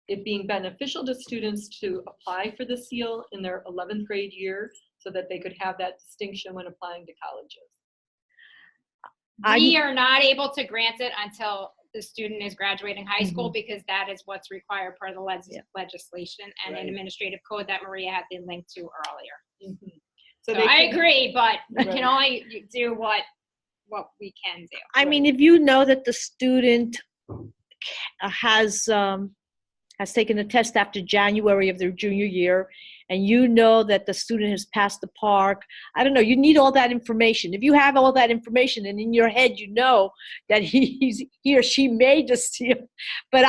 it being beneficial to students to apply for the seal in their 11th grade year so that they could have that distinction when applying to colleges. We are not able to grant it until the student is graduating high school because that is what's required per the legislation and an administrative code that Maria had been linked to earlier. So I agree, but we can only do what we can do. I mean, if you know that the student has has taken the test after January of their junior year, and you know that the student has passed the park. I don't know, you need all that information. If you have all that information and in your head you know that he or she made the seal, but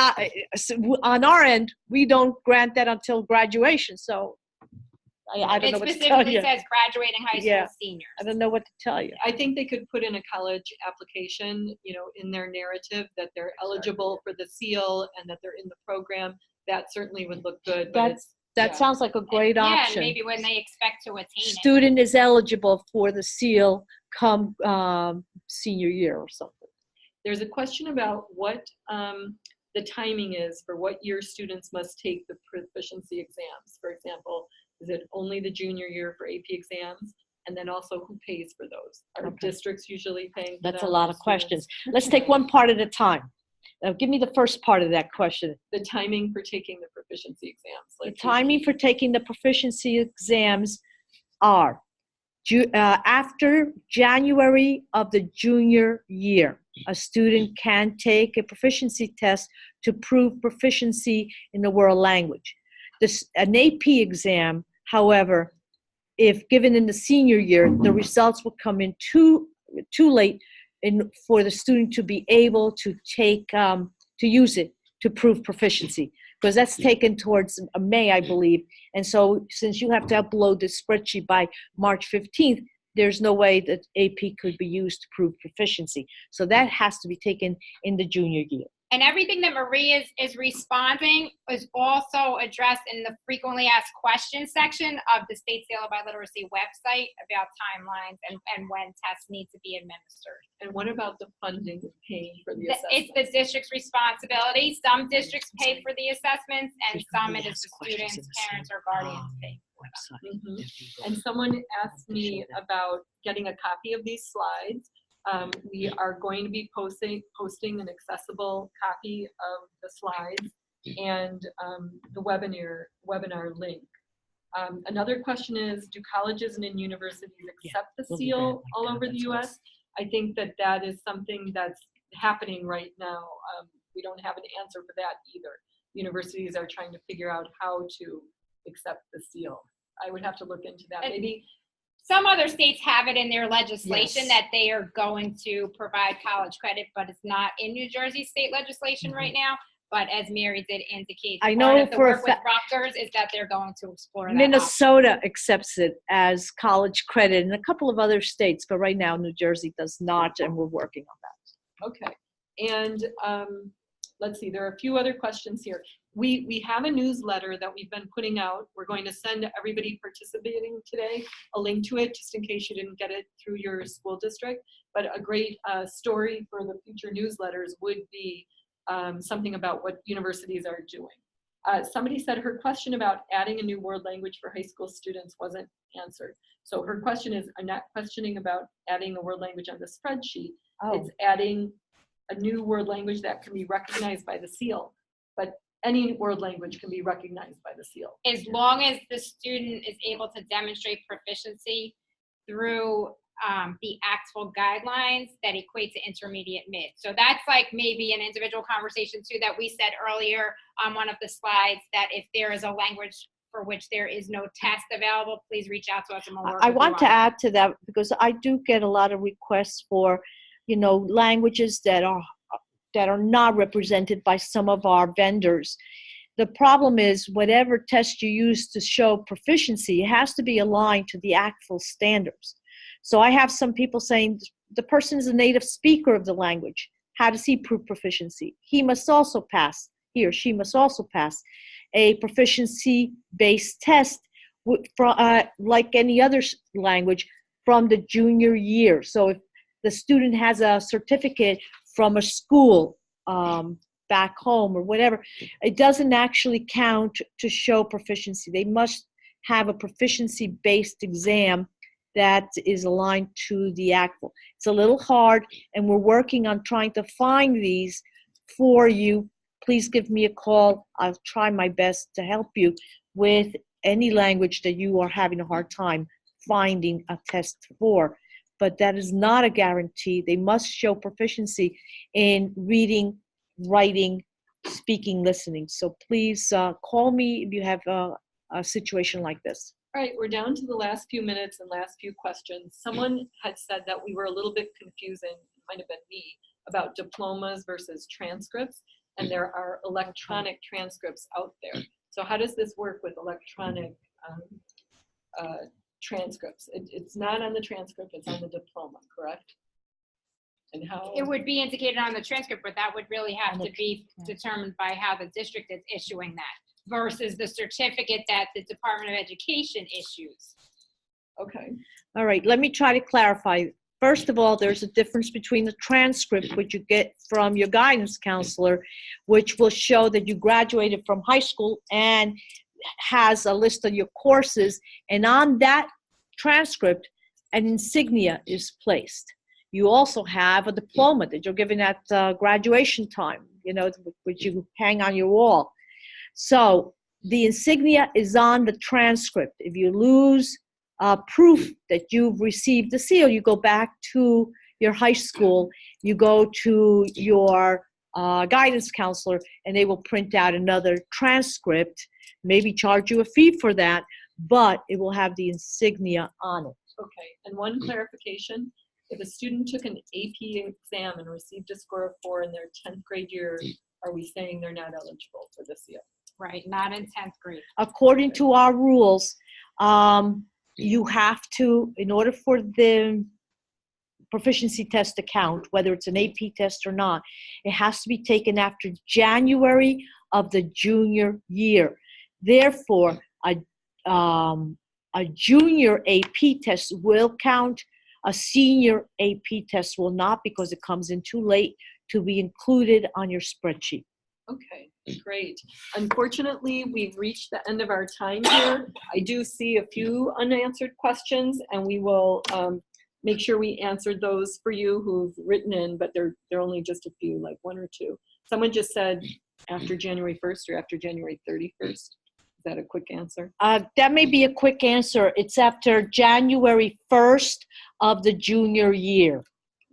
on our end, we don't grant that until graduation. So I don't know what to tell specifically you. says graduating high school Yeah. seniors. I don't know what to tell you. I think they could put in a college application, in their narrative that they're eligible for the seal and that they're in the program. That certainly would look good. But That sounds like a great option. Yeah, maybe when they expect to attain it. Student is eligible for the seal come senior year or something. There's a question about what the timing is for what year students must take the proficiency exams. For example, is it only the junior year for AP exams? And then also who pays for those? Are districts usually paying for That's a them, lot or of questions. students? Let's take one part at a time. Give me the first part of that question. The timing for taking the proficiency exams. The timing for taking the proficiency exams are after January of the junior year. A student can take a proficiency test to prove proficiency in the world language. An AP exam, however, if given in the senior year, the results will come in too late for the student to be able to take to use it to prove proficiency, because that's taken towards May, I believe. And so since you have to upload the spreadsheet by March 15th, there's no way that AP could be used to prove proficiency. So that has to be taken in the junior year. And everything that Marie is responding is also addressed in the frequently asked questions section of the State Seal of Biliteracy website about timelines and when tests need to be administered. And what about the funding of paying for the assessment? It's the district's responsibility. Some districts pay for the assessments, and some it is the students, parents, or guardians pay. And someone asked me about getting a copy of these slides. We are going to be posting an accessible copy of the slides and the webinar link. Another question is, do colleges and universities accept the seal all over the U.S.? I think that is something that's happening right now. We don't have an answer for that either. Universities are trying to figure out how to accept the seal. I would have to look into that. Maybe some other states have it in their legislation that they are going to provide college credit, but it's not in New Jersey state legislation right now. But as Mary did indicate, I know part of the for work with Rutgers is that they're going to explore that Minnesota accepts it as college credit, and a couple of other states, but right now New Jersey does not, and we're working on that. Okay, and let's see, there are a few other questions here. We have a newsletter that we've been putting out. We're going to send everybody participating today a link to it, just in case you didn't get it through your school district. But a great story for the future newsletters would be something about what universities are doing. Somebody said her question about adding a new world language for high school students wasn't answered. So her question is, I'm not questioning about adding a world language on the spreadsheet. It's adding a new world language that can be recognized by the seal. But any world language can be recognized by the seal. As long as the student is able to demonstrate proficiency through the actual guidelines that equate to intermediate mid. So that's like maybe an individual conversation too that we said earlier on one of the slides, that if there is a language for which there is no test available, please reach out to us and we'll work I with want you to on that. add to that, because I do get a lot of requests for, languages that are not represented by some of our vendors. The problem is, whatever test you use to show proficiency, it has to be aligned to the actual standards. So I have some people saying the person is a native speaker of the language. How does he prove proficiency? He or she must also pass a proficiency-based test like any other language from the junior year. So if the student has a certificate from a school back home or whatever, it doesn't actually count to show proficiency. They must have a proficiency-based exam that is aligned to the actual. It's a little hard, and we're working on trying to find these for you. Please give me a call. I'll try my best to help you with any language that you are having a hard time finding a test for. But that is not a guarantee. They must show proficiency in reading, writing, speaking, listening. So please call me if you have a situation like this. All right, we're down to the last few minutes and last few questions. Someone had said that we were a little bit confusing, it might have been me, about diplomas versus transcripts, and there are electronic transcripts out there. So how does this work with electronic transcripts? It's not on the transcript, it's on the diploma, correct? And how? It would be indicated on the transcript, but that would really have to be determined by how the district is issuing that versus the certificate that the Department of Education issues. Okay. All right, let me try to clarify. First of all, there's a difference between the transcript, which you get from your guidance counselor, which will show that you graduated from high school and has a list of your courses. And on that transcript, an insignia is placed. You also have a diploma that you're given at graduation time, you know, which you hang on your wall. So the insignia is on the transcript. If you lose proof that you've received the seal, you go back to your high school, you go to your guidance counselor, and they will print out another transcript, maybe charge you a fee for that, but it will have the insignia on it. Okay, and one clarification. If a student took an AP exam and received a score of 4 in their 10th grade year, are we saying they're not eligible for the seal? Right, not in 10th grade. According to our rules, you have to, in order for the proficiency test to count, whether it's an AP test or not, it has to be taken after January of the junior year. Therefore, a junior AP test will count. A senior AP test will not, because it comes in too late to be included on your spreadsheet. Okay, great. Unfortunately, we've reached the end of our time here. I do see a few unanswered questions, and we will make sure we answered those for you who've written in, but they're only just a few, like 1 or 2. Someone just said after January 1st or after January 31st. Is that a quick answer? That may be a quick answer. It's after January 1st of the junior year.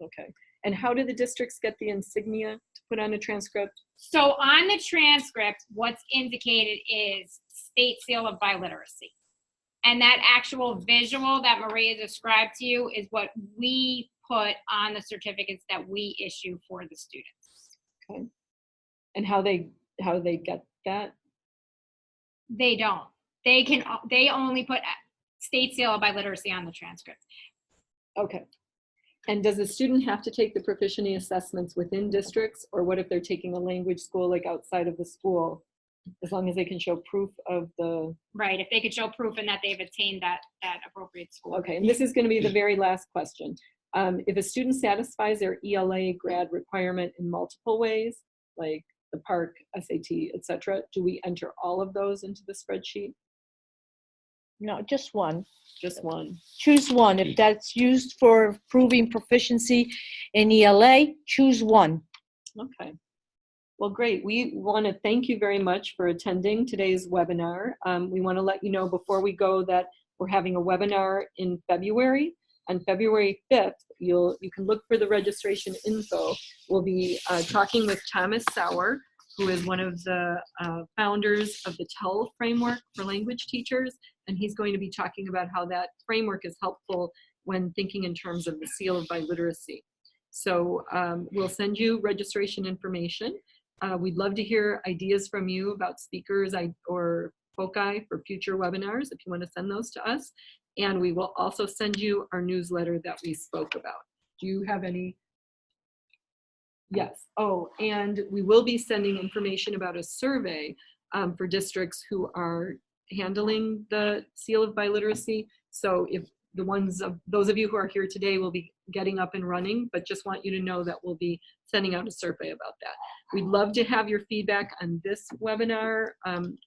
Okay. And how do the districts get the insignia to put on a transcript? So on the transcript, what's indicated is State Seal of Biliteracy. And that actual visual that Maria described to you is what we put on the certificates that we issue for the students. Okay. And how they get that? They don't. They only put State Seal of Biliteracy on the transcript. Okay. And does the student have to take the proficiency assessments within districts, or what if they're taking a language school like outside of the school, as long as they can show proof of the... Right, if they could show proof and that they've attained that appropriate school. Okay, and this is going to be the very last question. If a student satisfies their ELA grad requirement in multiple ways, like the PARCC, SAT, etc., do we enter all of those into the spreadsheet? No, just one. Just one. Choose one. If that's used for proving proficiency in ELA, choose one. Okay. Well, great. We want to thank you very much for attending today's webinar. We want to let you know before we go that we're having a webinar in February. On February 5th, you can look for the registration info. We'll be talking with Thomas Sauer, who is one of the founders of the TEL framework for language teachers, and he's going to be talking about how that framework is helpful when thinking in terms of the seal of biliteracy. So we'll send you registration information. We'd love to hear ideas from you about speakers or foci for future webinars if you want to send those to us. And we will also send you our newsletter that we spoke about. Do you have any? Yes. Oh, and we will be sending information about a survey for districts who are handling the seal of biliteracy. So if those of you who are here today will be getting up and running, but just want you to know that we'll be sending out a survey about that. We'd love to have your feedback on this webinar.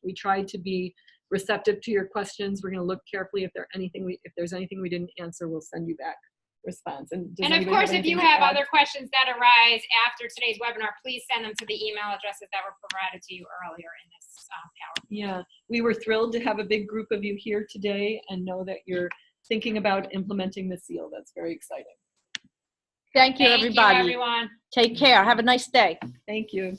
We tried to be receptive to your questions. We're going to look carefully if there's anything we didn't answer, we'll send you back response. And of course, if you have other questions that arise after today's webinar, please send them to the email addresses that were provided to you earlier in this PowerPoint. Yeah, we were thrilled to have a big group of you here today and know that you're thinking about implementing the seal. That's very exciting. Thank you, everybody. Thank you, everyone. Take care. Have a nice day. Thank you.